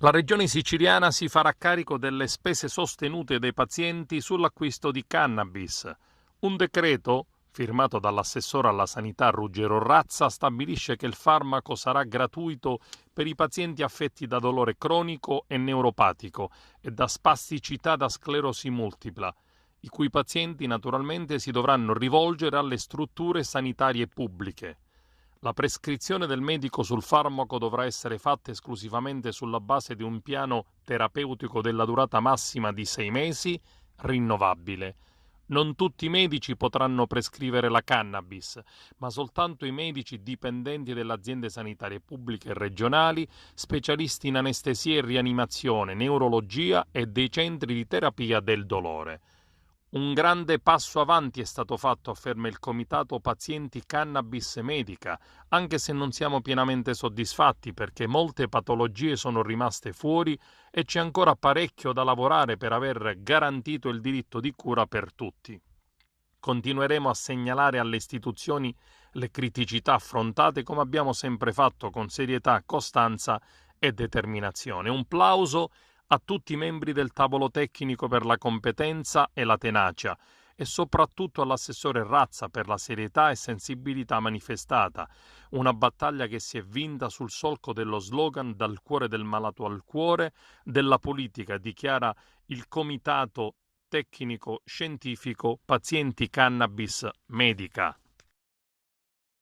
La regione siciliana si farà carico delle spese sostenute dai pazienti sull'acquisto di cannabis. Un decreto, firmato dall'assessore alla sanità Ruggero Razza, stabilisce che il farmaco sarà gratuito per i pazienti affetti da dolore cronico e neuropatico e da spasticità da sclerosi multipla, i cui pazienti naturalmente si dovranno rivolgere alle strutture sanitarie pubbliche. La prescrizione del medico sul farmaco dovrà essere fatta esclusivamente sulla base di un piano terapeutico della durata massima di 6 mesi, rinnovabile. Non tutti i medici potranno prescrivere la cannabis, ma soltanto i medici dipendenti delle aziende sanitarie pubbliche e regionali, specialisti in anestesia e rianimazione, neurologia e dei centri di terapia del dolore. Un grande passo avanti è stato fatto, afferma il Comitato Pazienti Cannabis Medica, anche se non siamo pienamente soddisfatti perché molte patologie sono rimaste fuori e c'è ancora parecchio da lavorare per aver garantito il diritto di cura per tutti. Continueremo a segnalare alle istituzioni le criticità affrontate come abbiamo sempre fatto con serietà, costanza e determinazione. Un plauso a tutti i membri del tavolo tecnico per la competenza e la tenacia e soprattutto all'assessore Razza per la serietà e sensibilità manifestata, una battaglia che si è vinta sul solco dello slogan "Dal cuore del malato al cuore" della politica, dichiara il Comitato Tecnico Scientifico Pazienti Cannabis Medica.